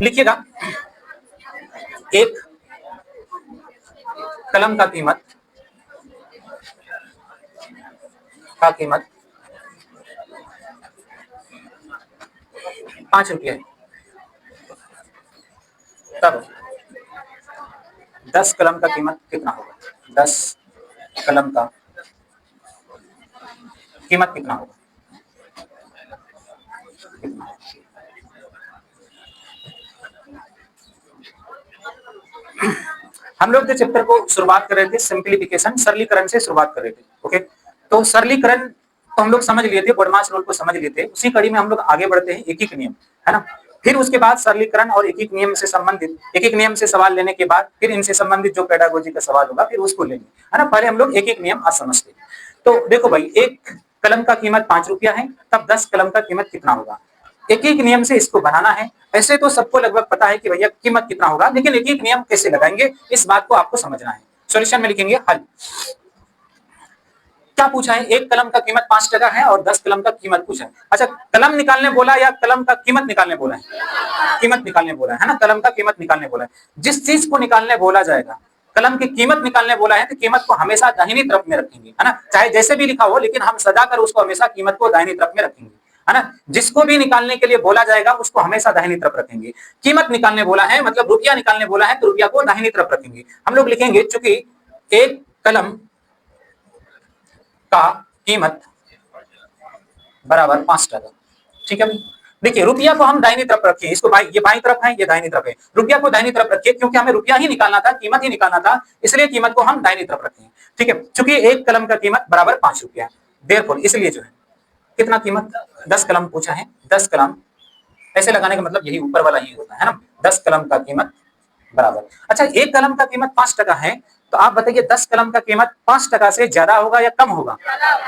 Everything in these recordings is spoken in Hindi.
लिखिएगा, एक कलम का कीमत 5 रुपये है, तब 10 कलम का कीमत कितना होगा? 10 कलम का कीमत कितना होगा? हम लोग जो चैप्टर को शुरुआत कर रहे थे सिंप्लीफिकेशन, सरलीकरण से शुरुआत कर रहे थे। ओके, तो सरलीकरण तो हम लोग समझ लिए थे, बोडमास रूल को समझ लिए थे। उसी कड़ी में हम लोग आगे बढ़ते हैं, एक एक नियम, है ना। फिर उसके बाद सरलीकरण और एक एक नियम से संबंधित, एक एक नियम से सवाल लेने के बाद फिर इनसे संबंधित जो पेडागोजी का सवाल होगा फिर उसको लेंगे, है ना। पहले हम लोग एक एक नियम आज समझते हैं। तो देखो भाई, एक कलम का कीमत 5 रुपया है, तब 10 कलम का कीमत कितना होगा? एक एक नियम से इसको बनाना है। ऐसे तो सबको लगभग पता है कि भैया कीमत कितना होगा, लेकिन एक एक नियम कैसे लगाएंगे इस बात को आपको समझना है। सॉल्यूशन में लिखेंगे हल। क्या पूछा है? एक कलम का कीमत 5 टका है और 10 कलम का कीमत पूछा है। अच्छा, कलम निकालने बोला या कलम का कीमत निकालने बोला है? कीमत निकालने बोला है ना, कलम का कीमत निकालने बोला है। जिस चीज को निकालने बोला जाएगा, कलम की कीमत निकालने बोला है तो कीमत को हमेशा दाहिनी तरफ में रखेंगे, है ना। चाहे जैसे भी लिखा हो, लेकिन हम सजाकर उसको हमेशा कीमत को दाहिनी तरफ में रखेंगे, है ना। जिसको भी निकालने के लिए बोला जाएगा उसको हमेशा दाहिनी तरफ रखेंगे। कीमत निकालने बोला है मतलब रुपया निकालने बोला है तो रुपया को दाहिनी तरफ रखेंगे। हम लोग लिखेंगे चूंकि एक कलम का कीमत बराबर 5 टका, ठीक है। देखिए, रुपया को हम दाहिनी तरफ रखें, इसको ये बाईं तरफ है, ये दाहिनी तरफ है। रुपया को दाहिनी तरफ रखिए क्योंकि हमें रुपया ही निकालना था, कीमत ही निकालना था, इसलिए कीमत को हम दाहिनी तरफ रखें, ठीक है। चूंकि एक कलम का कीमत बराबर 5 रुपया, देयरफॉर इसलिए जो है कितना कीमत? 10 कलम पूछा है, 10 कलम ऐसे लगाने का मतलब यही ऊपर वाला ही होता है ना। 10 कलम का कीमत बराबर, अच्छा एक कलम का कीमत 5 टका है, तो आप बताइए 10 कलम का कीमत 5 टका से ज्यादा होगा या कम होगा?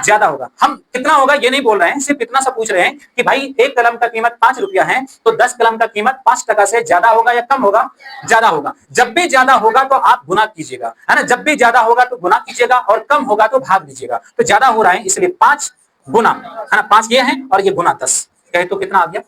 ज्यादा होगा। हम कितना होगा ये नहीं बोल रहे हैं, सिर्फ इतना सा पूछ रहे हैं कि भाई एक कलम का कीमत 5 रुपया है, तो 10 कलम का कीमत 5 टका से ज्यादा होगा या कम होगा? ज्यादा होगा। जब भी ज्यादा होगा तो आप गुना कीजिएगा, है ना। जब भी ज्यादा होगा तो गुना कीजिएगा और कम होगा तो भाग दीजिएगा। तो ज्यादा हो रहा है इसलिए 5 गुना, है ना, 5 ये है और ये गुना 10, कहे तो कितना आ गया?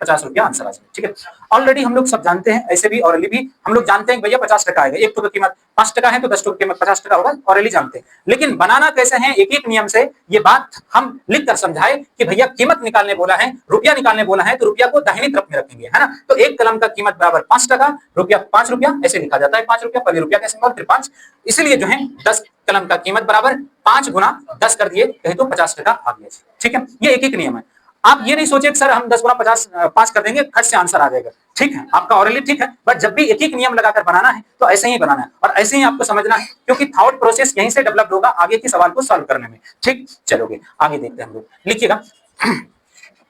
50 रुपया आंसर आ जाए, ठीक है। ऑलरेडी हम लोग सब जानते हैं, ऐसे भी ऑरली भी हम लोग जानते हैं भैया 50 टका आएगा। एक तो कीमत 5 टका है तो 10 टका कीमत 50 टका होगा, ऑरली जानते हैं। लेकिन बनाना कैसे है, एक एक नियम से ये बात हम लिख कर समझाए कि भैया कीमत निकालने बोला है, रुपया निकालने बोला है, तो रुपया को दाहिनी तरफ में रखेंगे, है ना। तो एक कलम का कीमत बराबर 5 टका, रुपया 5 रुपया, ऐसे लिखा जाता है 5 रुपया, पहले रुपया का सिंबल फिर 5, इसलिए जो है 10 कलम का कीमत बराबर 5 गुना 10 कर दिए, कहे तो 50 टका आ गया, ठीक है। ये एक एक नियम है। आप ये नहीं सोचे कि सर हम 10 गुना 50 5 कर देंगे, खट से आंसर आ जाएगा, ठीक है। आपका ऑरली ठीक है, बट जब भी एक एक नियम लगाकर बनाना है तो ऐसे ही बनाना है और ऐसे ही आपको समझना है, क्योंकि थॉट प्रोसेस यहीं से डेवलप होगा आगे के सवाल को सॉल्व करने में, ठीक। चलोगे आगे देखते हैं हम लोग। लिखिएगा,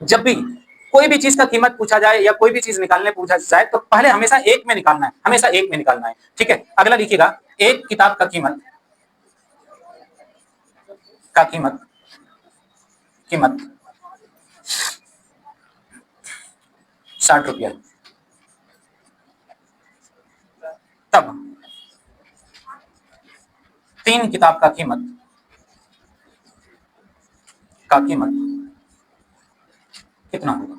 जब भी कोई भी चीज का कीमत पूछा जाए या कोई भी चीज निकालने पूछा जाए तो पहले हमेशा एक में निकालना है, हमेशा एक में निकालना है, ठीक है। अगला लिखिएगा, एक किताब का कीमत 60 रुपया, तब 3 किताब का कीमत कितना होगा?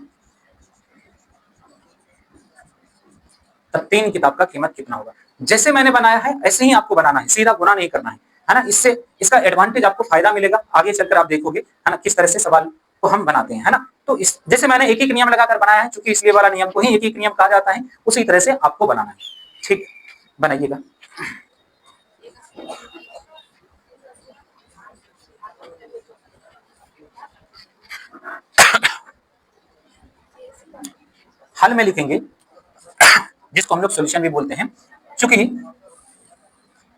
तब 3 किताब का कीमत कितना होगा? जैसे मैंने बनाया है ऐसे ही आपको बनाना है, सीधा गुना नहीं करना है ना। इससे इसका एडवांटेज आपको फायदा मिलेगा, आगे चलकर आप देखोगे, है ना, किस तरह से सवाल को हम बनाते हैं, है ना। तो इस जैसे मैंने एक एक नियम लगाकर बनाया है, क्योंकि इसलिए वाला नियम को ही एक एक नियम कहा जाता है, उसी तरह से आपको बनाना है, ठीक। बनाइएगा। हल में लिखेंगे, जिसको हम लोग सॉल्यूशन भी बोलते हैं, चूंकि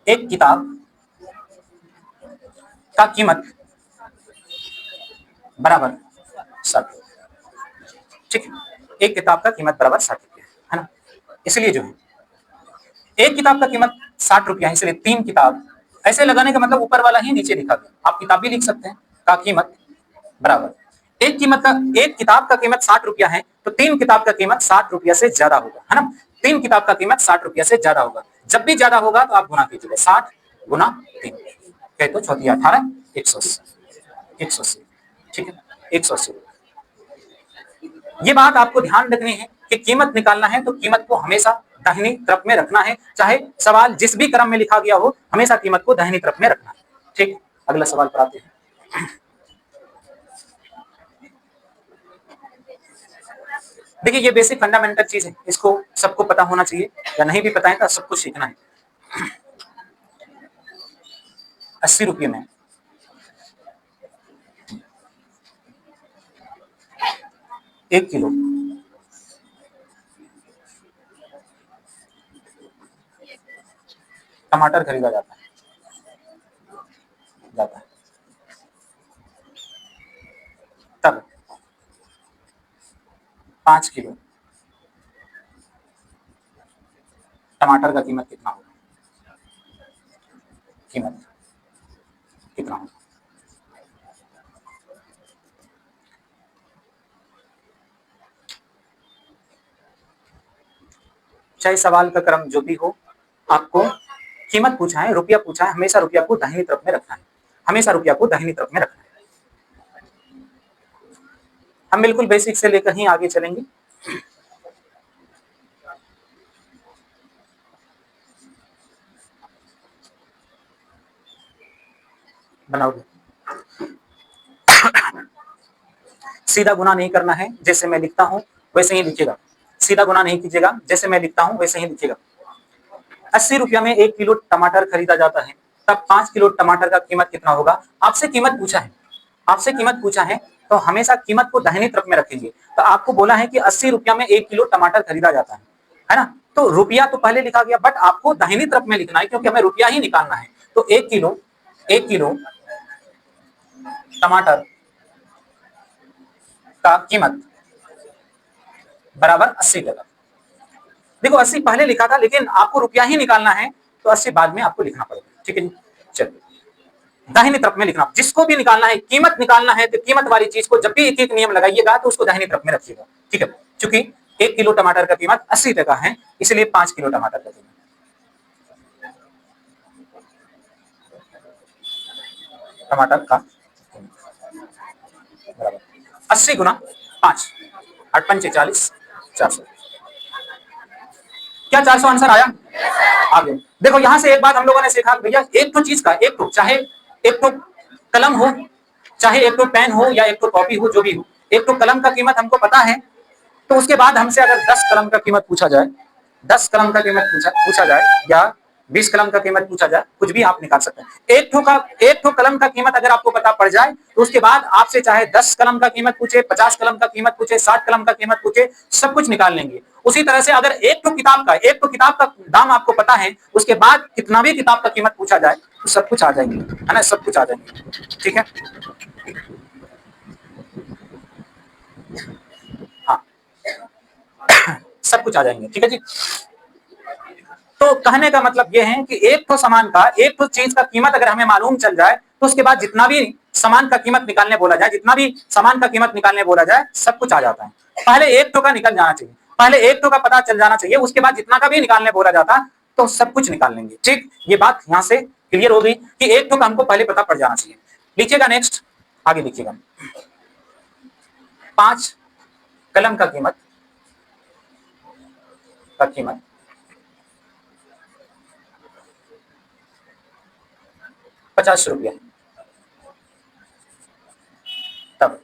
एक किताब का कीमत बराबर 60, ठीक है। एक किताब का कीमत बराबर 60 रुपया है ना, इसलिए जो है एक किताब का कीमत 60 रुपया है, इसलिए 3 किताब, ऐसे लगाने का मतलब ऊपर वाला ही नीचे लिखा गया, आप किताब भी लिख सकते हैं, का कीमत बराबर एक किताब का कीमत 60 रुपया है, तो 3 किताब का कीमत 60 रुपया से ज्यादा होगा, है ना। 3 किताब का कीमत 60 रुपया से ज्यादा होगा। जब भी ज्यादा होगा तो आप गुना कीजिएगा, 60 गुना 3, कहे तो 4 18 180, ठीक है, 180। ये बात आपको ध्यान रखनी है कि कीमत निकालना है तो कीमत को हमेशा दाहिनी तरफ में रखना है, चाहे सवाल जिस भी क्रम में लिखा गया हो, हमेशा कीमत को दाहिनी तरफ में रखना है। ठीक, अगला सवाल पर आते हैं। देखिए ये बेसिक फंडामेंटल चीज है, इसको सबको पता होना चाहिए, या नहीं भी पता है तो सब कुछ सीखना है। 80 रुपये में 1 किलो टमाटर खरीदा जाता है तब 5 किलो टमाटर का कीमत कितना होगा? कीमत कितना होगा? चाहे सवाल का क्रम जो भी हो, आपको कीमत पूछा है, रुपया पूछा है, हमेशा रुपया को दाहिनी तरफ में रखना है, हमेशा रुपया को दाहिनी तरफ में रखना है। हम बिल्कुल बेसिक से लेकर ही आगे चलेंगे। बनाओगे सीधा गुना नहीं करना है, जैसे मैं लिखता हूं वैसे ही लिखिएगा। सीधा गुना नहीं कीजिएगा, जैसे मैं लिखता हूं वैसे ही लिखिएगा। 80 रुपया में 1 किलो टमाटर खरीदा जाता है, तब 5 किलो टमाटर का कीमत कितना होगा? आपसे कीमत पूछा है, आपसे कीमत पूछा है, तो हमेशा कीमत को दाहिनी तरफ में रखेंगे। तो आपको बोला है कि 80 रुपया में 1 किलो टमाटर खरीदा जाता है ना? तो रुपया तो पहले लिखा गया, बट आपको दाहिनी तरफ में लिखना है क्योंकि हमें रुपया ही निकालना है। तो 1 किलो टमाटर का कीमत बराबर 80 टका। देखो 80 पहले लिखा था, लेकिन आपको रुपया ही निकालना है तो 80 बाद में आपको लिखना पड़ेगा। ठीक है जी, चलिए दाहिनी तरफ में लिखना, जिसको भी निकालना है, कीमत निकालना है, तो कीमत वाली चीज को जब भी एक एक नियम लगाइएगा तो उसको दाहिनी तरफ में रखिएगा। ठीक है, क्योंकि 1 किलो टमाटर का कीमत 80 टका है, इसलिए 5 किलो टमाटर का कीमत टमाटर का बराबर 80 गुना 5, 8 पंचे 40, 400। क्या 400 आंसर आया? आ गया। देखो यहां से एक बात हम लोगों ने सीखा, भैया एक तो चीज का, एक तो चाहे एक तो कलम हो, चाहे एक तो पेन हो, या एक तो कॉपी हो, जो भी हो, एक तो कलम का कीमत हमको पता है, तो उसके बाद हमसे अगर 10 कलम का कीमत पूछा जाए, 10 कलम का कीमत पूछा जाए, या 20 कलम का कीमत पूछा जाए, कुछ भी आप निकाल सकते हैं। एक ठो कलम का कीमत अगर आपको पता पड़ जाए, तो उसके बाद आपसे चाहे 10 कलम का कीमत पूछे, 50 कलम का कीमत पूछे, 60 कलम का कीमत पूछे, सब कुछ निकाल लेंगे। उसी तरह से अगर एक तो किताब का दाम आपको पता है, उसके बाद कितना भी किताब का कीमत पूछा जाए तो सब कुछ आ जाएंगे, है ना? सब कुछ आ जाएंगे। ठीक है, हाँ सब कुछ आ जाएंगे। ठीक है जी, तो कहने का मतलब यह है कि एक तो सामान का, एक तो चीज का कीमत अगर हमें मालूम चल जाए, तो उसके बाद जितना भी सामान का कीमत निकालने बोला जाए, जितना भी सामान का कीमत निकालने बोला जाए, सब कुछ आ जाता है। पहले एक तो का निकल जाना चाहिए, पहले एक तो का पता चल जाना चाहिए, उसके बाद जितना का भी निकालने बोला जाता तो सब कुछ निकाल लेंगे। ठीक, ये बात यहां से क्लियर हो गई कि एक तो का हमको पहले पता पड़ जाना चाहिए। लिखिएगा नेक्स्ट, आगे लिखिएगा। 5 कलम का कीमत 50 रुपया, तब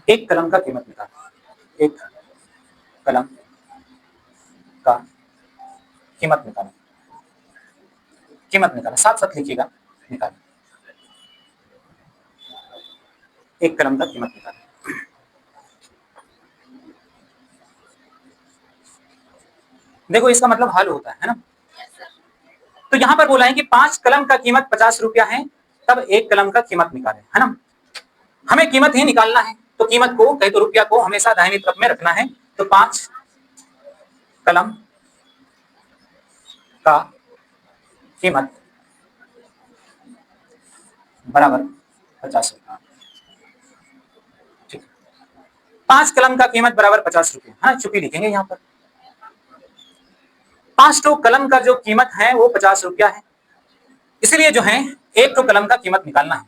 एक कलम का कीमत निकालना, एक कलम का कीमत निकालना, साथ साथ लिखिएगा, निकालना, एक कलम का कीमत निकालना। देखो इसका मतलब हल होता है ना? तो यहां पर बोला है कि 5 कलम का कीमत 50 रुपया है, तब एक कलम का कीमत निकालें, है ना? हमें कीमत ही निकालना है, तो कीमत को कहीं तो रुपया को हमेशा दाहिनी तरफ में रखना है। तो 5 कलम का कीमत बराबर 50 रुपया। ठीक, 5 कलम का कीमत बराबर 50 रुपया, है ना? चुकी लिखेंगे यहाँ पर। 5 तो कलम का जो कीमत है वो 50 रुपया है, इसलिए जो है एक तो कलम का कीमत निकालना है।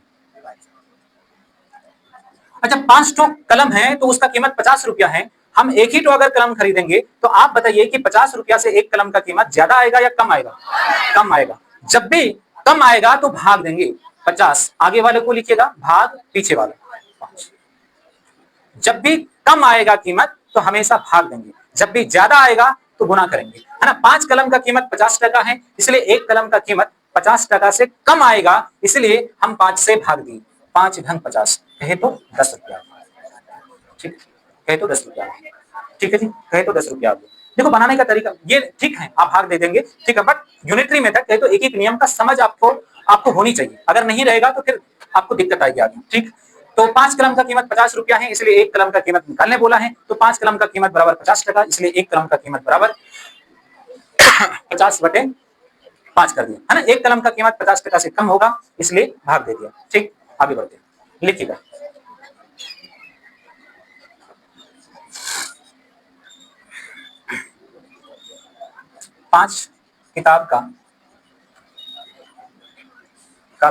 अच्छा 5 ठो कलम है तो उसका कीमत 50 रुपया है, हम एक ही तो अगर कलम खरीदेंगे तो आप बताइए कि 50 रुपया से एक कलम का कीमत ज्यादा आएगा या कम आएगा? कम आएगा। जब भी कम आएगा तो भाग देंगे, 50 आगे वाले को लिखिएगा, भाग पीछे वाले 5। जब भी कम आएगा कीमत तो हमेशा भाग देंगे, जब भी ज्यादा आएगा तो गुना करेंगे, है ना। 5 कलम का कीमत 50 टका है, इसलिए एक कलम का कीमत 50 टका से कम आएगा, इसलिए हम 5 से भाग दिए। 5 × 50 कहे तो 10 रुपया, ठीक, कहे तो 10 रुपया, ठीक है जी, कहे तो 10 रुपया। देखो बनाने का तरीका ये ठीक है, आप भाग दे देंगे, ठीक है, बट यूनिटरी मेथड कहे तो एक एक नियम का समझ आपको होनी चाहिए, अगर नहीं रहेगा तो फिर आपको दिक्कत आएगी आगे, ठीक। तो 5 कलम का कीमत 50 रुपया है, इसलिए एक कलम का कीमत निकालने बोला है, तो 5 कलम का कीमत बराबर 50 टका, इसलिए एक कलम का कीमत बराबर 50/5 कर दिया, है ना। एक कलम का कीमत 50 टका से कम होगा, इसलिए भाग दे दिया, ठीक। आगे बढ़ते हैं, लिखिएगा। पांच किताब का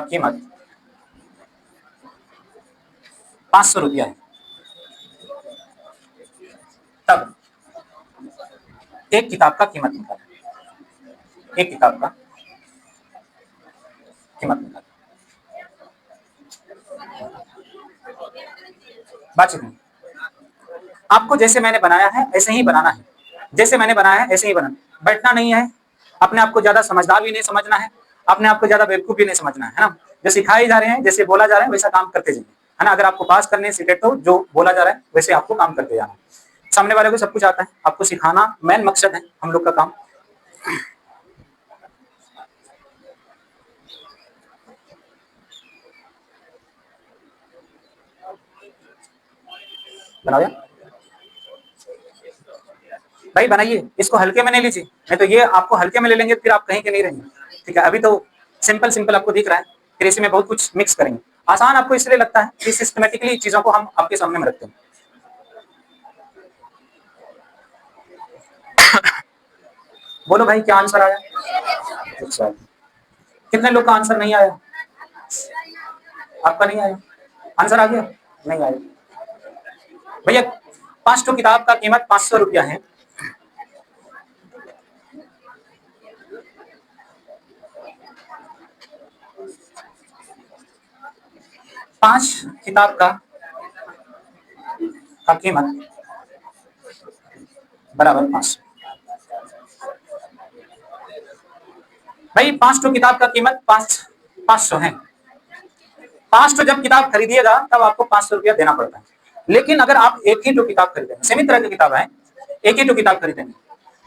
कीमत 500 रुपया है, तब एक किताब का कीमत निकालें, एक किताब का कीमत निकालें। बातचीत नहीं, आपको जैसे मैंने बनाया है ऐसे ही बनाना है, जैसे मैंने बनाया है ऐसे ही बनाना, बैठना नहीं है, अपने आप को ज्यादा समझदार भी नहीं समझना है, अपने आप को ज्यादा बेवकूफ भी नहीं समझना है ना। जो सिखाए जा रहे हैं, जैसे बोला जा रहा है वैसा काम करते जाइए, है ना। अगर आपको पास करने सीटे तो जो बोला जा रहा है वैसे आपको काम करते जाना। सामने वाले को सब कुछ आता है, आपको सिखाना मेन मकसद है हम लोग का काम। बनाओ यार भाई, बनाइए, इसको हल्के में नहीं लीजिए, नहीं तो ये आपको हल्के में ले लेंगे फिर आप कहीं के नहीं रहेंगे, ठीक है। अभी तो सिंपल सिंपल आपको दिख रहा है, फिर इसी में बहुत कुछ मिक्स करेंगे। आसान आपको इसलिए लगता है कि सिस्टमेटिकली चीजों को हम आपके सामने में रखते हैं। बोलो भाई क्या आंसर आया? अच्छा, कितने लोग का आंसर नहीं आया? आपका नहीं आया आंसर? आ गया? नहीं आया भैया। 5 ठो किताब का कीमत 500 रुपया है, 5 किताब का कीमत बराबर 500। भाई 5 ठो किताब का कीमत 500 है, 5 ठो जब किताब खरीदिएगा तब आपको 500 रुपया देना पड़ता है। लेकिन अगर आप एक ही जो किताब खरीदेंगे, सेमी तरह की किताब है, एक ही जो किताब खरीदेंगे,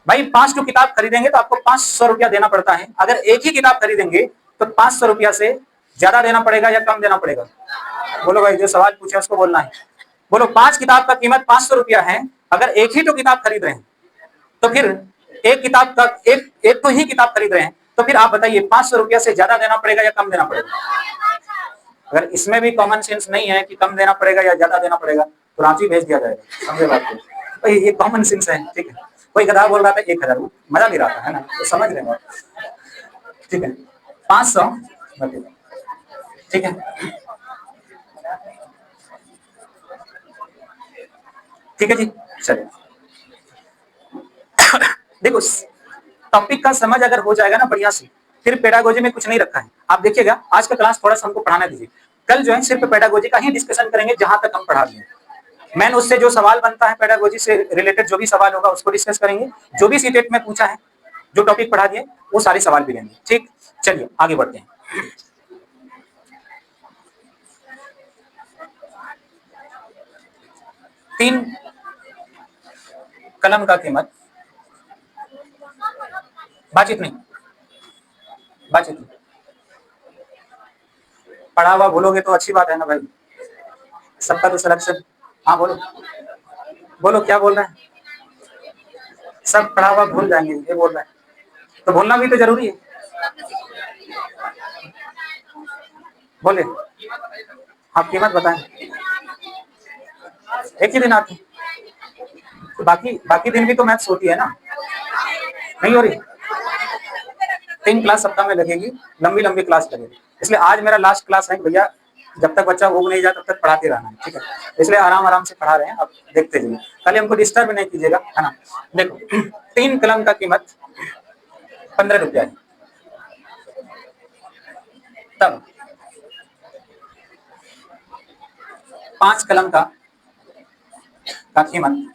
भाई 5 ठो किताब खरीदेंगे तो आपको 500 रुपया देना पड़ता है। अगर एक ही किताब खरीदेंगे तो 500 रुपया से ज्यादा देना पड़ेगा या कम देना पड़ेगा? बोलो भाई, जो सवाल पूछे उसको बोलना है। बोलो 5 किताब का कीमत 500 रुपया है, अगर एक ही तो किताब खरीद रहे हैं तो फिर एक किताब का एक तो ही किताब खरीद रहे हैं, तो फिर आप बताइए 500 रुपया से ज्यादा देना पड़ेगा या कम देना पड़ेगा? अगर इसमें भी कॉमन सेंस नहीं है कि कम देना पड़ेगा या ज्यादा देना पड़ेगा तो रांची भेज दिया जाएगा, समझे बात को? भाई ये कॉमन सेंस है, ठीक है। कोई गधा बोल रहा था 1000, मजा ले रहा था, है ना, तो समझ रहे हैं, ठीक है। 500, ठीक है, ठीक है जी, चलिए। देखो टॉपिक का समझ अगर हो जाएगा ना बढ़िया से, फिर पेडागोजी में कुछ नहीं रखा है। आप देखिएगा आज का क्लास थोड़ा सा हमको पढ़ाना दीजिए, कल जो है सिर्फ पेडागोजी का ही डिस्कशन करेंगे जहां तक हम पढ़ा दिए। मैंने उससे जो सवाल बनता है पेडागोजी से रिलेटेड जो भी सवाल होगा उसको डिस्कस करेंगे, जो भी सीटेट में पूछा है, जो टॉपिक पढ़ा दिए वो सारे सवाल भी लेंगे, ठीक। चलिए आगे बढ़ते हैं। तीन कलम का कीमत, बातचीत नहीं, बातचीत नहीं, पढ़ा हुआ भूलोगे तो अच्छी बात है ना भाई, सबका तो सिलेक्शन। हाँ बोलो, बोलो क्या बोल रहे हैं? सब पढ़ा हुआ भूल जाएंगे ये बोल रहे हैं, तो बोलना भी तो जरूरी है। बोले आप कीमत बताएं, एक ही दिन आती, तो बाकी दिन भी तो मैथ्स होती है ना, नहीं हो रही? 3 क्लास सप्ताह में लगेगी, लंबी लंबी क्लास लगेगी, इसलिए आज मेरा लास्ट क्लास है भैया, जब तक बच्चा उग नहीं जाए तब तक पढ़ाते रहना है, ठीक है। इसलिए आराम आराम से पढ़ा रहे हैं, अब देखते जाइए, खाली हमको डिस्टर्ब नहीं कीजिएगा, है ना। देखो 3 कलम का कीमत 15 रुपया है, तब 5 कलम का कीमत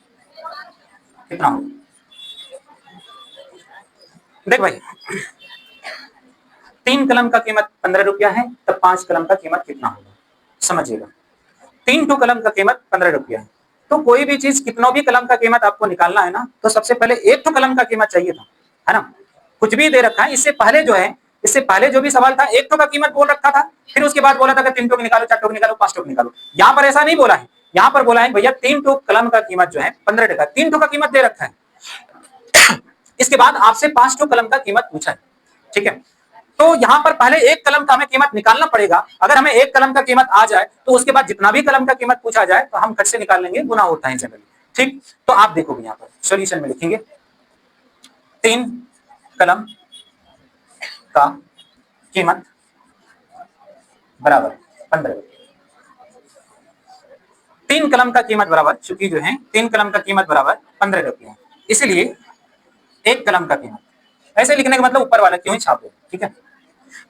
कितना होगा? देख भाई, 3 कलम का कीमत 15 रुपया है, तब 5 कलम का कीमत कितना होगा, समझिएगा। 3 टू कलम का कीमत 15 रुपया है, तो कोई भी चीज कितना भी कलम का कीमत आपको निकालना है ना, तो सबसे पहले 1 टू कलम का कीमत चाहिए था, है ना। कुछ भी दे रखा है, इससे पहले जो है, इससे पहले जो भी सवाल था 1 टू का कीमत बोल रखा था, फिर उसके बाद बोला था कि 3 टू निकालो, 4 टू निकालो, 5 टू निकालो। यहाँ पर ऐसा नहीं बोला है, यहाँ पर बोला है भैया 3 टू कलम का कीमत जो है 15 टका, 3 टू का कीमत दे रखा है, इसके बाद आपसे 5 टू कलम का कीमत पूछा है, ठीक है। तो यहाँ पर पहले 1 कलम का हमें कीमत निकालना पड़ेगा। अगर हमें 1 कलम का कीमत आ जाए तो उसके बाद जितना भी कलम का कीमत पूछा जाए तो हम खट से निकाल लेंगे, गुना होता है जनरली, ठीक। तो आप देखोगे यहाँ पर सॉल्यूशन में लिखेंगे 3 कलम का कीमत बराबर 15 रुपये। 3 कलम का कीमत बराबर, चूंकि जो है 3 कलम का कीमत बराबर 15 रुपये है, इसलिए 1 कलम का कीमत, ऐसे लिखने का मतलब ऊपर वाला क्यों ही छाप दो, ठीक है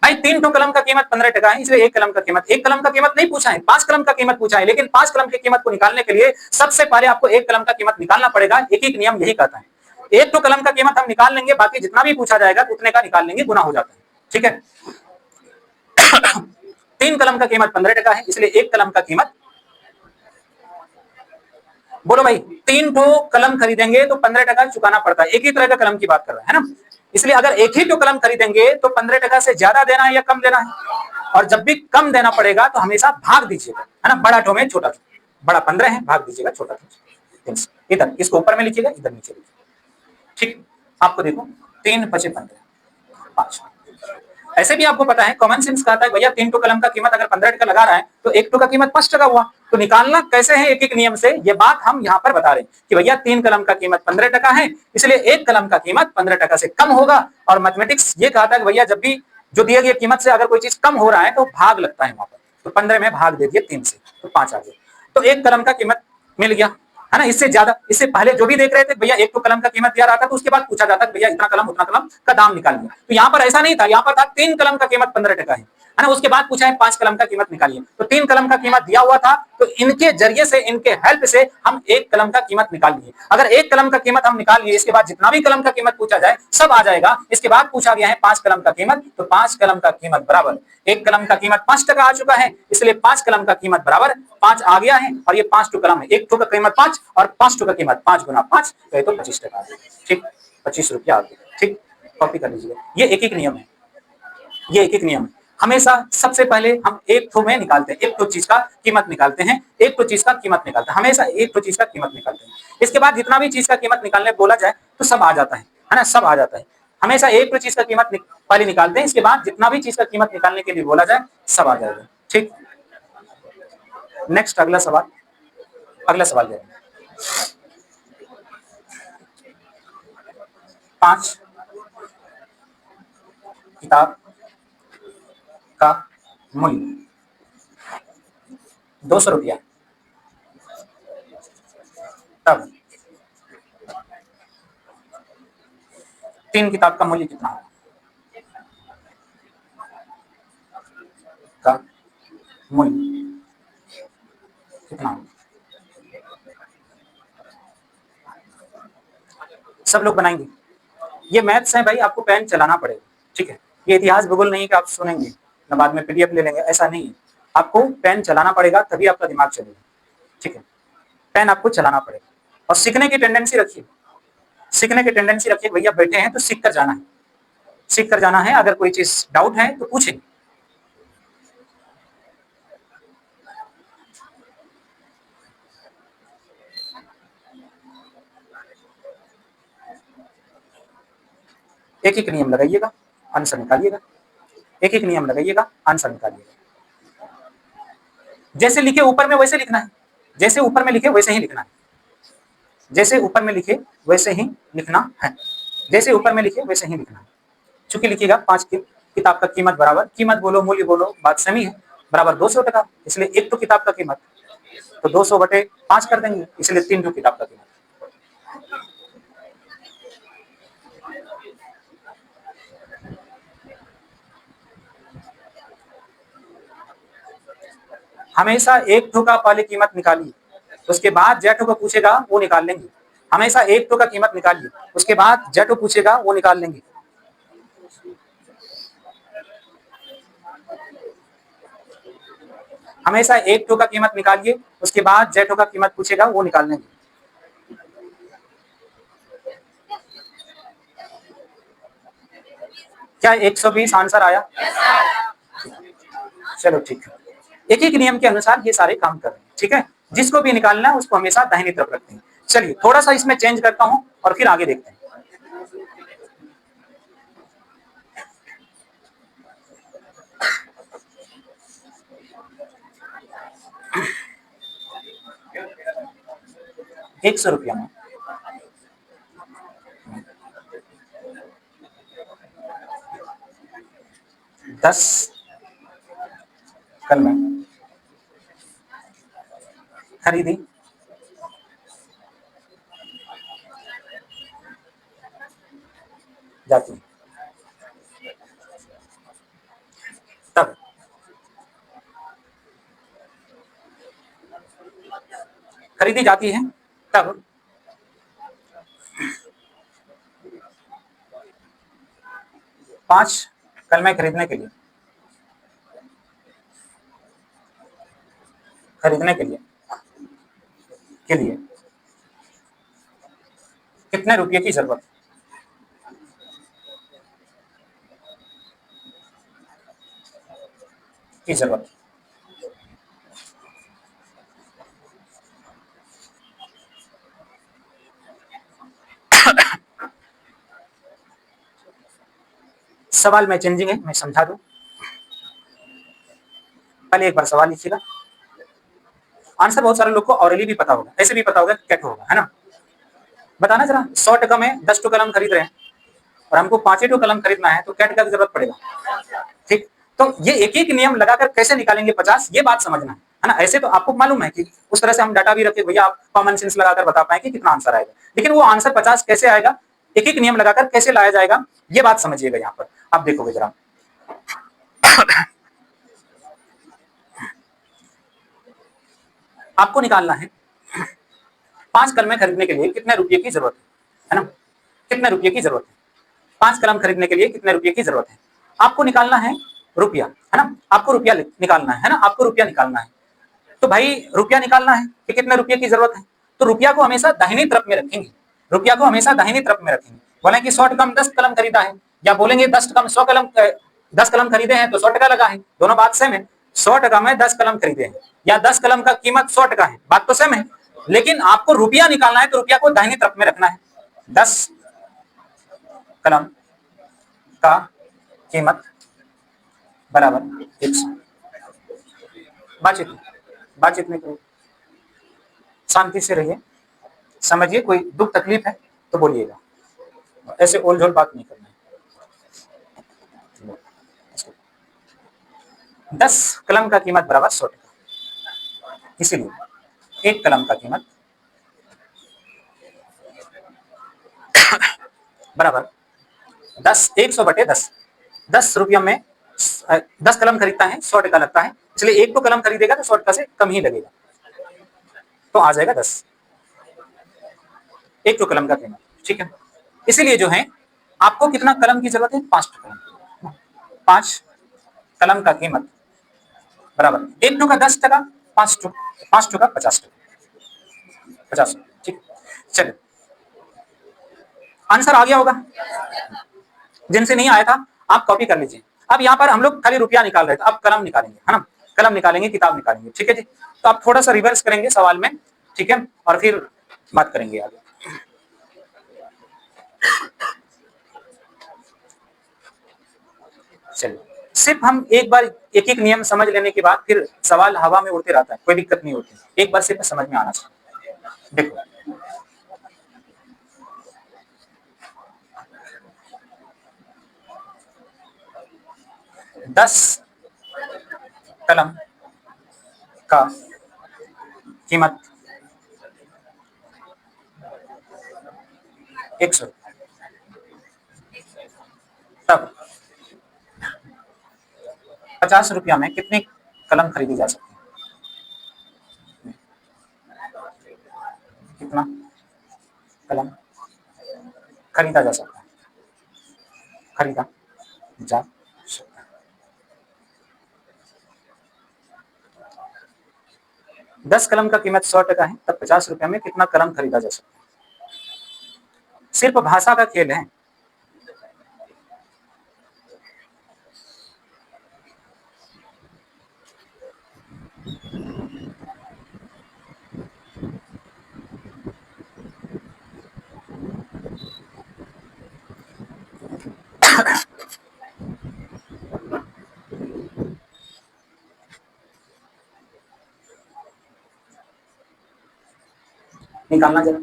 भाई। 3 टू कलम का कीमत 15 टका है, इसलिए 1 कलम का कीमत, 1 कलम का कीमत नहीं पूछा है, 5 कलम का कीमत पूछा है, लेकिन 5 कलम की कीमत को निकालने के लिए सबसे पहले आपको 1 कलम का कीमत निकालना पड़ेगा। एक नियम यही कहता है, 1 टू कलम का कीमत हम निकाल लेंगे, बाकी जितना भी पूछा जाएगा उतने का निकाल लेंगे, गुना हो जाता है, ठीक है। 3 कलम का कीमत 15 टका है, इसलिए 1 कलम का कीमत, बोलो भाई 3 टू कलम खरीदेंगे तो 15 टका चुकाना पड़ता है, एक ही तरह का कलम की बात कर रहा है ना, इसलिए अगर एक ही टू कलम खरीदेंगे तो 15 टका से ज्यादा देना है या कम देना है, और जब भी कम देना पड़ेगा तो हमेशा भाग दीजिएगा, है ना, बड़ा टो में छोटा टो, बड़ा 15 है, भाग दीजिएगा छोटा टो, इधर इसको ऊपर में लिखिएगा, इधर नीचे लिखिएगा, ठीक। आपको देखो 3 5 15 5, ऐसे भी आपको पता है कॉमन सेंस कहता है भैया 3 टू कलम का कीमत अगर 15 टका लगा रहा है तो 1 टू का कीमत 5 टका हुआ, तो निकालना कैसे है एक एक नियम से, ये बात हम यहाँ पर बता रहे हैं कि भैया 3 कलम का कीमत 15 टका है, इसलिए 1 कलम का कीमत 15 टका से कम होगा। और मैथमेटिक्स ये कहता है कि भैया जब भी जो दिए गए कीमत से अगर कोई चीज कम हो रहा है तो भाग लगता है वहां पर, तो 15 में भाग दे दिए 3 से, तो 5 आ गया, तो 1 कलम का कीमत मिल गया, है ना। इससे ज्यादा, इससे पहले जो भी देख रहे थे भैया 1 टू कलम का कीमत दिया रहा था, तो उसके बाद पूछा जाता भैया इतना कलम उतना कलम का दाम निकालिए, तो यहाँ पर ऐसा नहीं था, यहाँ पर था 3 कलम का कीमत 15 टका है ना, उसके बाद पूछा है 5 कलम का कीमत निकालिए, तो 3 कलम का कीमत दिया हुआ था, तो इनके जरिए से, इनके हेल्प से हम 1 कलम का कीमत निकाल लिए। अगर 1 कलम का कीमत हम निकाल लिए, इसके बाद जितना भी कलम का कीमत पूछा जाए सब आ जाएगा। इसके बाद पूछा गया है 5 कलम का कीमत, तो 5 कलम का कीमत बराबर 1 कलम का कीमत 5 टका आ चुका है, इसलिए 5 कलम का कीमत बराबर 5 आ गया है, और ये 5 टू कलम है, 1 टू का कीमत 5 और 5 टू का कीमत 5 गुना 5, तो 25 टका, ठीक, 25 रुपया आ गया, ठीक। कॉपी कर लीजिए, ये एक एक नियम है, ये एक एक नियम है। हमेशा सबसे पहले हम एक टू में निकालते हैं, एक टू चीज का कीमत निकालते हैं, एक टू चीज का कीमत निकालते हैं, हमेशा एक टू चीज का कीमत निकालते हैं। इसके बाद जितना भी चीज का कीमत निकालने बोला जाए तो सब आ जाता है ना, सब आ जाता है। हमेशा एक टू चीज का कीमत पहले निकालते हैं, इसके बाद जितना भी चीज का कीमत निकालने के लिए बोला जाए सब आ जाएगा, ठीक। नेक्स्ट अगला सवाल, अगला सवाल ले 5 किताब का मूल्य 200 रुपया, तब 3 किताब का मूल्य कितना होगा, का मूल्य कितना होगा, सब लोग बनाएंगे। ये मैथ्स है भाई, आपको पेन चलाना पड़ेगा, ठीक है। ये इतिहास भूगोल नहीं है कि आप सुनेंगे ना बाद में पीडीएफ ले लेंगे, ऐसा नहीं है। आपको पेन चलाना पड़ेगा तभी आपका दिमाग चलेगा, ठीक है। पेन आपको चलाना पड़ेगा और सीखने की टेंडेंसी रखिए, सीखने की टेंडेंसी रखिए। भैया बैठे हैं तो सीख कर जाना है, सीख कर जाना है। अगर कोई चीज डाउट है तो पूछें। एक एक नियम लगाइएगा, आंसर निकालिएगा, एक एक नियम लगाइएगा, आंसर निकालिएगा। जैसे लिखे ऊपर में वैसे लिखना है, जैसे ऊपर में लिखे वैसे ही लिखना है, जैसे ऊपर में लिखे वैसे ही लिखना है, जैसे ऊपर में लिखे वैसे ही लिखना है। चूंकि लिखिएगा 5 किताब का कीमत बराबर, कीमत बोलो मूल्य बोलो बात सेम ही है, बराबर 200 टका, इसलिए एक तो किताब का कीमत, तो 200/5 कर देंगे, इसलिए 3 टू किताब का कीमत। हमेशा एक ठो का पहले कीमत निकालिए, उसके बाद जेठो को पूछेगा वो निकाल लेंगे। हमेशा एक ठो का कीमत निकालिए, उसके बाद जेठो पूछेगा वो निकाल लेंगे। हमेशा एक ठो का कीमत निकालिए, उसके बाद जेठो का कीमत पूछेगा वो निकाल लेंगे। क्या 120 आंसर आया? चलो ठीक है, एक एक नियम के अनुसार ये सारे काम कर रहे हैं, ठीक है। जिसको भी निकालना है उसको हमेशा दाहिनी तरफ रखते हैं। चलिए थोड़ा सा इसमें चेंज करता हूं और फिर आगे देखते हैं। ₹100 में 10 कलमें खरीदी, जाती है, तब खरीदी जाती है, तब 5 कलमें खरीदने के लिए कितने रुपए की जरूरत की जरूरत सवाल में चेंजिंग है, मैं समझा दूं। पहले एक बार सवाल लिखिएगा। आंसर बहुत सारे लोग को ऑरली भी पता होगा, ऐसे भी पता होगा क्या होगा, है ना। बताना जरा, 100 टका में 10 टू कलम खरीद रहे हैं और हमको 5 टू कलम खरीदना है, तो क्या टका की जरूरत पड़ेगा? ठीक, तो ये एक एक नियम लगाकर कैसे निकालेंगे 50, ये बात समझना है ना। ऐसे तो आपको मालूम है कि उस तरह से हम डाटा भी रखे, भैया आप कॉमन सेंस लगाकर बता पाए कि कितना आंसर आएगा, लेकिन वो आंसर 50 कैसे आएगा, एक एक नियम लगाकर कैसे लाया जाएगा, ये बात समझिएगा। यहाँ पर आप देखोगे जरा, आपको निकालना है 5 कलमें खरीदने के लिए कितने रुपए की जरूरत है ना, कितने रुपए की जरूरत है। 5 कलम खरीदने के लिए कितने रुपए की जरूरत है, आपको निकालना है रुपया, है ना। आपको रुपया निकालना है ना, आपको रुपया निकालना है। तो भाई रुपया निकालना है कि कितने रुपये की जरूरत है, तो रुपया को हमेशा दाहिनी तरफ में रखेंगे, रुपया को हमेशा दाहिनी तरफ में रखेंगे। बोले कि 100 टका में 10 कलम खरीदा है, या बोलेंगे 10 टका में 100 कलम 10 कलम खरीदे हैं तो 100 टका लगा है, दोनों बात सेम है। 100 टका में 10 कलम खरीदे हैं या 10 कलम का कीमत 100 टका है, बात तो सेम है। लेकिन आपको रुपया निकालना है तो रुपया को दाहिनी तरफ में रखना है। 10 कलम का कीमत बराबर 100। बातचीत बातचीत नहीं करो, शांति से रहिए, समझिए। कोई दुख तकलीफ है तो बोलिएगा, ऐसे ओल झोल बात नहीं करना है। 10 कलम का कीमत बराबर 100 टका, इसीलिए एक कलम का कीमत बराबर 10, 100/10। 10 रुपये में 10 कलम खरीदता है, 100 टका लगता है, इसलिए एक तो कलम खरीदेगा तो 100 टका से कम ही लगेगा, तो आ जाएगा 10, एक तो कलम का कीमत, ठीक है। इसीलिए जो है आपको कितना कलम की जरूरत है, 5 कलम। 5 कलम का कीमत बराबर एक टू का 10 टका, 5 टू का 50 टका, 50, ठीक। चलिए आंसर आ गया होगा, जिनसे नहीं आया था आप कॉपी कर लीजिए। अब यहाँ पर हम लोग खाली रुपया निकाल रहे थे, अब कलम निकालेंगे, है ना। कलम निकालेंगे, किताब निकालेंगे, ठीक है जी। तो आप थोड़ा सा रिवर्स करेंगे सवाल में, ठीक है, और फिर बात करेंगे आगे। चलिए सिर्फ हम एक बार एक एक नियम समझ लेने के बाद फिर सवाल हवा में उड़ते रहता है, कोई दिक्कत नहीं होती, एक बार सिर्फ समझ में आना चाहिए। देखो 10 कलम का कीमत 100, तब 50 रुपया में कितनी कलम खरीदी जा सकती है? कितना कलम खरीदा जा सकता है? खरीदा जा सकता है। 10 कलम का कीमत 100 टका है, तब 50 रुपया में कितना कलम खरीदा जा सकता है? सिर्फ भाषा का खेल है। निकालना जरा,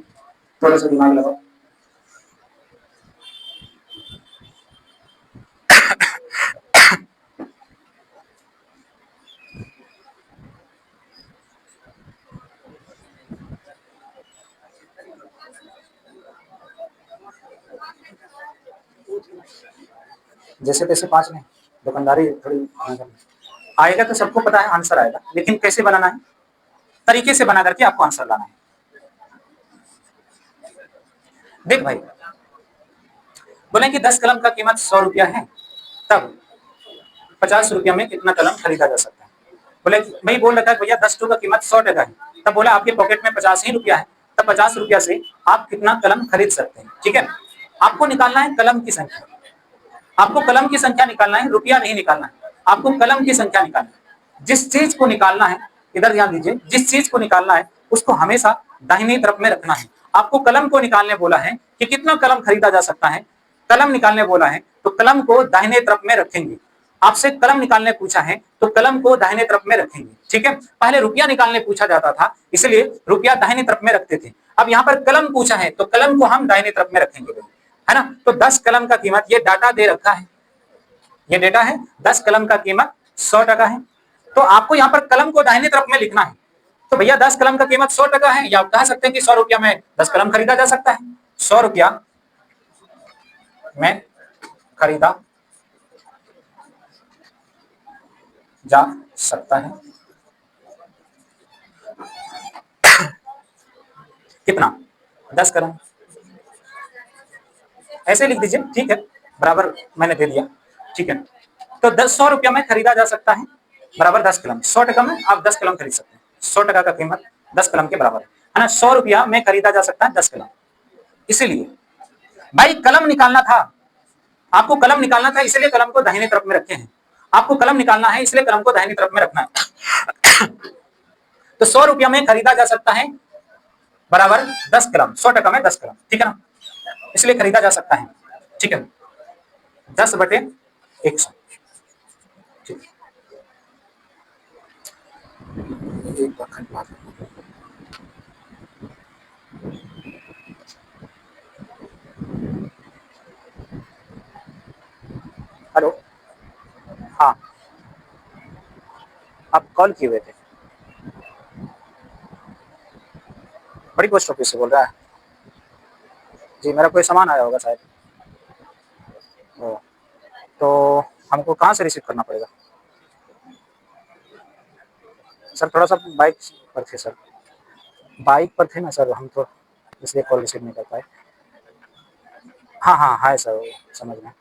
थोड़ा सा दिमाग लगाओ। जैसे तैसे 5 नहीं, दुकानदारी थोड़ी आएगा तो सबको पता है आंसर आएगा, लेकिन कैसे बनाना है, तरीके से बना करके आपको आंसर लाना है। देख भाई, बोले कि 10 कलम का कीमत 100 रुपया है, तब 50 रुपया में कितना कलम खरीदा जा सकता है? बोले भाई, बोल रखा है भैया 10 टू का कीमत 100 टका है, तब बोला आपके पॉकेट में 50 ही रुपया है, तब 50 रुपया से आप कितना कलम खरीद सकते हैं? ठीक है, आपको निकालना है कलम की संख्या, आपको कलम की संख्या निकालना है, रुपया नहीं निकालना है, आपको कलम की संख्या निकालना है। जिस चीज को निकालना है, इधर ध्यान दीजिए, जिस चीज को निकालना है उसको हमेशा दाहिनी तरफ में रखना है। आपको कलम को निकालने बोला है कि कितना कलम खरीदा जा सकता है, कलम निकालने बोला है तो कलम को दाहिने तरफ में रखेंगे। आपसे कलम निकालने पूछा है तो कलम को दाहिने तरफ में रखेंगे। ठीक है, पहले रुपया निकालने पूछा जाता था, इसलिए रुपया दाहिने तरफ में रखते थे। अब यहाँ पर कलम पूछा है तो कलम को हम दाहिने तरफ में रखेंगे, है ना। तो 10 कलम का कीमत, ये डाटा दे रखा है, ये डेटा है, 10 कलम का कीमत 100 टका है, तो आपको यहाँ पर कलम को दाहिने तरफ में लिखना है। तो भैया 10 कलम का कीमत 100 टका है, या आप कह सकते हैं कि 100 रुपया में 10 कलम खरीदा जा सकता है। 100 रुपया में खरीदा जा सकता है कितना? 10 कलम, ऐसे लिख दीजिए, ठीक है, बराबर मैंने दे दिया। ठीक है, तो 100 रुपया में खरीदा जा सकता है बराबर 10 कलम, 100 टका में आप 10 कलम खरीद सकते हैं। 100 टका का कीमत 10 कलम के बराबर है ना। 100 रुपया में खरीदा जा सकता है 10 कलम। इसीलिए भाई कलम निकालना था, आपको कलम निकालना था, इसलिए कलम को दाहिने तरफ में रखे हैं। आपको कलम निकालना है इसलिए कलम को दाहिनी तरफ में रखना है। तो 100 रुपया में खरीदा जा सकता है बराबर 10 कलम, 100 टका में 10 कलम, ठीक है ना, इसलिए खरीदा जा सकता है। ठीक है, 10/100। एक बात, हेलो, हाँ, आप कॉल किए हुए थे, बड़ी पोस्ट ऑफिस से बोल रहा है जी, मेरा कोई सामान आया होगा शायद। ओ, तो हमको कहाँ से रिसीव करना पड़ेगा सर? थोड़ा सा बाइक पर थे सर, बाइक पर थे ना सर हम, तो इसलिए कॉल रिसीव नहीं कर पाए। हाँ हाँ है सर, समझ में,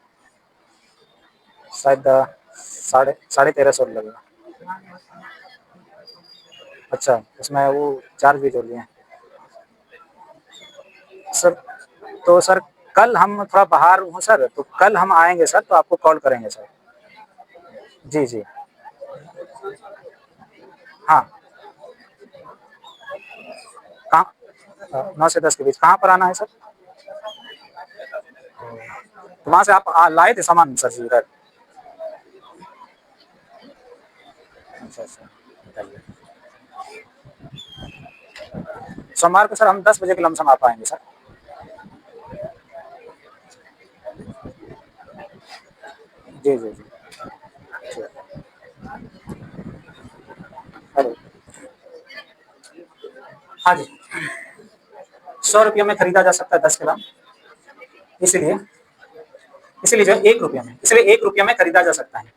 शायद 1350 लगेगा। अच्छा, उसमें वो चार्ज भी जोड़ लिए हैं सर। तो सर कल हम थोड़ा बाहर हूँ सर, तो कल हम आएंगे सर, तो आपको कॉल करेंगे सर। जी जी, हाँ, कहाँ 9 से 10 के बीच कहाँ पर आना है सर? तो वहाँ से आप लाए थे सामान सर जी इधर? अच्छा अच्छा, बताइए। सोमवार को सर हम 10 बजे के लमसम आ पाएंगे सर। जी जी जी, हाँ जी, 100 रुपये में खरीदा जा सकता है 10 कलम, इसलिए इसलिए जो 1 रुपये में, इसलिए 1 रुपये में खरीदा जा सकता है।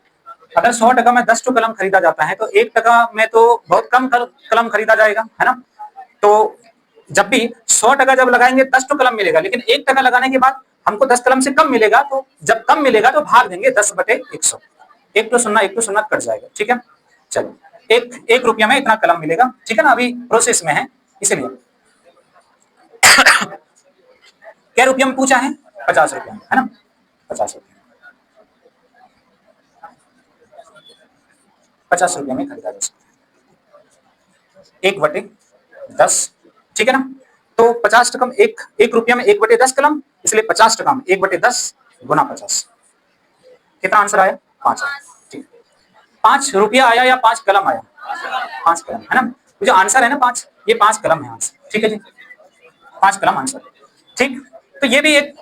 अगर 100 टका में 10 कलम खरीदा जाता है तो 1 टका में तो बहुत कम कलम खरीदा जाएगा, है ना। तो जब भी 100 टका जब लगाएंगे 10 तो कलम मिलेगा, लेकिन 1 टका लगाने के बाद हमको 10 कलम से कम मिलेगा, तो जब कम मिलेगा तो भाग देंगे 10/100, 1 तो सुन्ना कट जाएगा, ठीक है। चलो, 1 रुपया में इतना कलम मिलेगा, ठीक है ना, अभी प्रोसेस में है, इसलिए क्या रुपया में पूछा है, 50 रुपया में, है ना, 50 रुपया, 50 रुपया में खरीदा जा सकता है 1/10, ठीक है ना। तो 50 टका एक रुपया में 1/10 कलम, इसलिए 50 टका में 1/10 गुना 50, कितना आंसर आया, 5 आया, ठीक। 5 रुपया आया या 5 कलम आया, 5 कलम, है ना। जो आंसर है ना 5, ये 5 कलम है आंसर, ठीक है जी, 5 कलम आंसर, ठीक। तो ये भी एक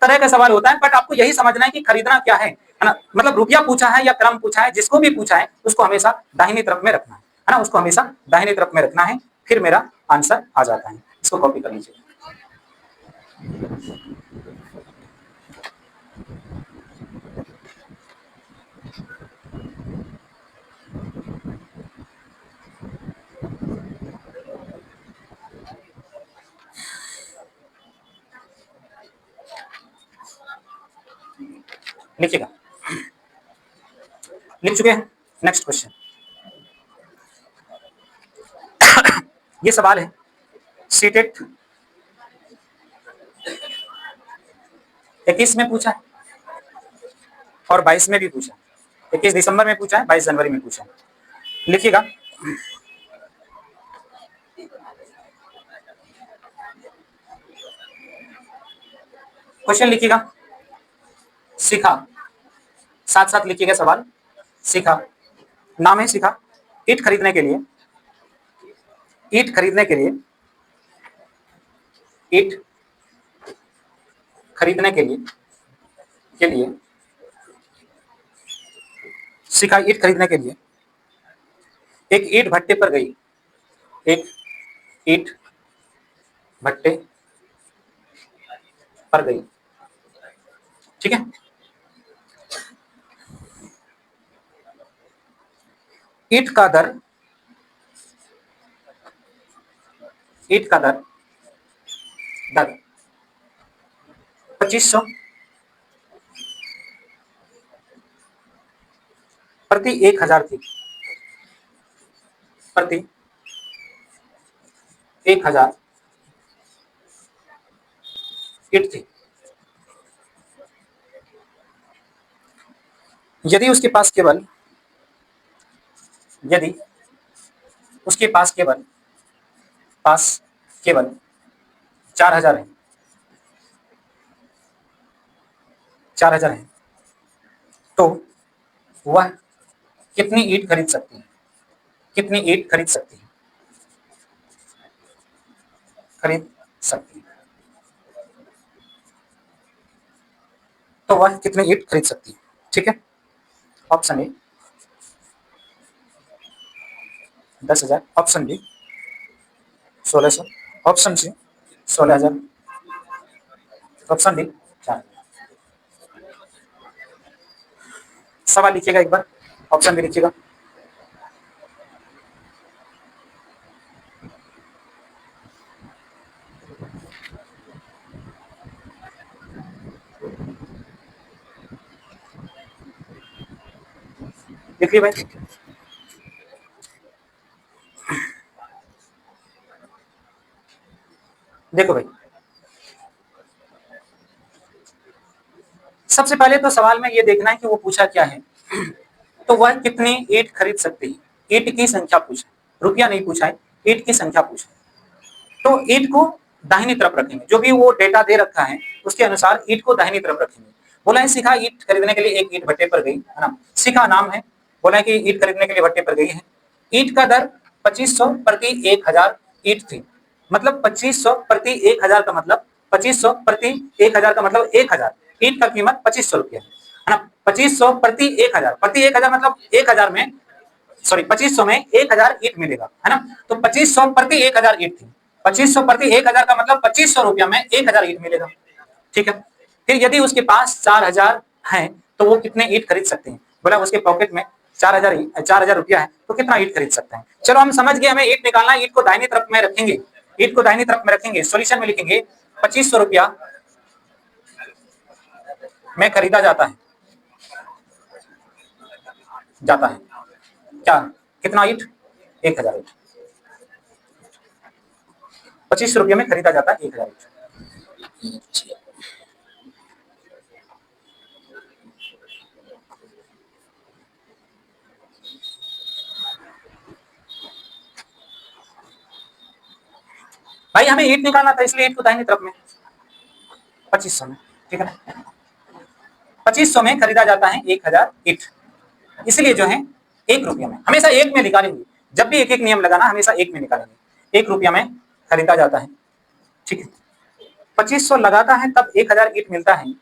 तरह का सवाल होता है, बट आपको यही समझना है कि खरीदना क्या है ना। मतलब रुपया पूछा है या कलम पूछा है, जिसको भी पूछा है उसको हमेशा दाहिनी तरफ में रखना है ना, उसको हमेशा दाहिनी तरफ में रखना है, फिर मेरा आंसर आ जाता है। इसको कॉपी कर लीजिए। लिखिएगा, लिख चुके हैं। नेक्स्ट क्वेश्चन, ये सवाल है सीटेट 21 में पूछा है और 22 में भी पूछा है। 21 दिसंबर में पूछा है, 22 जनवरी में पूछा है। लिखिएगा, क्वेश्चन लिखिएगा, शिखा, साथ साथ लिखिएगा सवाल। शिखा, नाम है शिखा, ईट खरीदने के लिए, ईट खरीदने के लिए, ईट खरीदने के लिए शिखा ईट खरीदने के लिए एक ईट भट्टे पर गई, एक ईट भट्टे पर गई, ठीक है। ईट का दर, ईट का दर 2500 प्रति 1000 थी, प्रति 1000 ईट थी। यदि उसके पास केवल, यदि उसके पास केवल 4000 है, 4000 है, तो वह कितनी ईट खरीद सकती है, कितनी ईट खरीद सकती है, खरीद सकती है, तो वह कितनी ईट खरीद सकती है, ठीक है। Option A 10,000, option B 1600, option C 16,000, option D 4,000। सवाल लिखिएगा एक बार, ऑप्शन भी लिखिएगा। लिखिए भाई, देखो भाई, सबसे पहले तो सवाल में ये देखना है कि वो पूछा क्या है। तो वह कितनी ईट खरीद सकती है, ईट की संख्या पूछा, रुपया नहीं पूछा है, ईट की संख्या पूछा। तो ईट को दाहिनी तरफ रखेंगे, जो भी वो डेटा दे रखा है उसके अनुसार ईट को दाहिनी तरफ रखेंगे। बोला है शिखा ईट खरीदने के लिए एक ईट भट्टे पर गई, है ना, शिखा नाम है, बोला है कि ईट खरीदने के लिए भट्टे पर गई है। ईट का दर 2500 प्रति 1000 ईट थी, मतलब 2500 प्रति 1000 का मतलब 2500 प्रति 1000 का मतलब 1000 ईट का कीमत 2500 रुपया है ना। 2500 प्रति 1000, प्रति 1000 मतलब 1000 में, सॉरी 2500 में 1000 ईट मिलेगा, है ना। तो 2500 प्रति 1000 ईट थी, 2500 प्रति 1000 का मतलब 2500 रुपया में 1000 ईंट मिलेगा। ठीक है, फिर यदि उसके पास 4000 है तो वो कितने ईंट खरीद सकते हैं? बोला उसके पॉकेट में 4000 रुपया है तो कितना ईंट खरीद सकते हैं? चलो हम समझ गए, हमें ईंट निकालना है। ईंट को दाहिनी तरफ में रखेंगे, ईंट को दाहिनी तरफ में रखेंगे, सॉल्यूशन में लिखेंगे 2500 रुपया में खरीदा जाता है क्या? कितना ईंट? 1000 ईंट। 2500 रुपये में खरीदा जाता है 1000 ईंट। भाई हमें ईंट निकालना था, इसलिए ईंट को दाहिनी तरफ में 2500 में। ठीक है ना, 2500 में खरीदा जाता है 1000 ईंट, इसलिए जो है 1 रुपया में, हमेशा 1 में निकालेंगे। जब भी एक एक नियम लगाना हमेशा 1 में निकालेंगे। 1 रुपया में खरीदा जाता है। ठीक है, 2500 लगाता है तब 1000 ईंट मिलता है,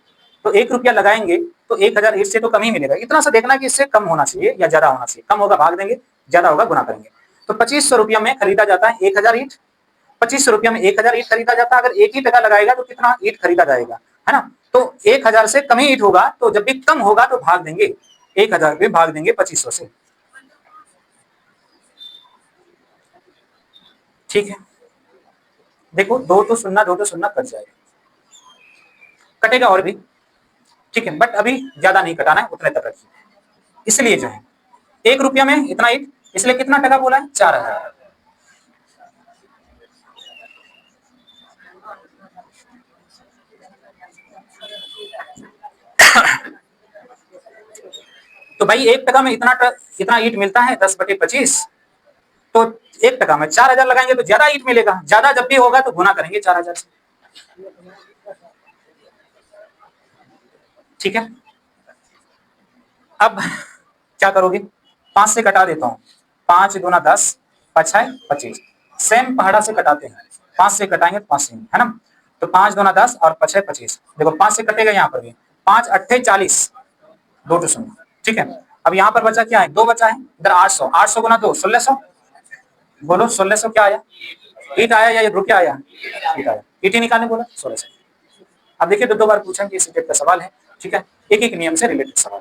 तो 1 रुपया लगाएंगे तो 1000 ईंट से तो कम ही मिलेगा। इतना सा देखना कि इससे कम होना चाहिए या ज्यादा होना चाहिए। कम होगा भाग देंगे, ज्यादा होगा गुना करेंगे। तो 2500 रुपया में खरीदा जाता है 1000 ईंट। 2500 रुपया में 1000 ईंट खरीदा जाता है। अगर एक ही टका लगाएगा तो कितना ईंट खरीदा जाएगा, है ना? तो 1000 से कम ही ईंट होगा, तो जब भी कम होगा तो भाग देंगे, 1000 पे भाग देंगे 2500 से। ठीक है, देखो 2 तो 0 कट जाएगा, कटेगा और भी। ठीक है, बट अभी ज्यादा नहीं कटाना है, उतने तक रखिए। इसलिए जो है 1 रुपया में इतना ईंट, इसलिए कितना टका बोला है? 4000। तो भाई 1 टका में इतना ईंट मिलता है 10/25, तो 1 टका में 4000 लगाएंगे तो ज्यादा ईंट मिलेगा। ज्यादा जब भी होगा तो गुना करेंगे 4000 से। ठीक है, अब क्या करोगे? 5 से कटा देता हूं, 5 दूना 10, 5 है 25। सेम पहाड़ा से कटाते हैं, 5 से कटाएंगे 5 से, है ना? तो 5 दूना 10 और 5 है 25। देखो 5 से कटेगा यहाँ पर भी, 5 8 40, 2 to 0। ठीक है, अब यहाँ पर बचा क्या है? 2 बचा है। इधर 800, 800 गुना 2 1600। बोलो 1600 क्या आया? ईट आया या रुपया आया? ईट आया। ईट ही निकालने बोला 1600। अब देखिए 2 बार पूछेंगे, इस टाइप का सवाल है। ठीक है, एक एक नियम से रिलेटेड सवाल।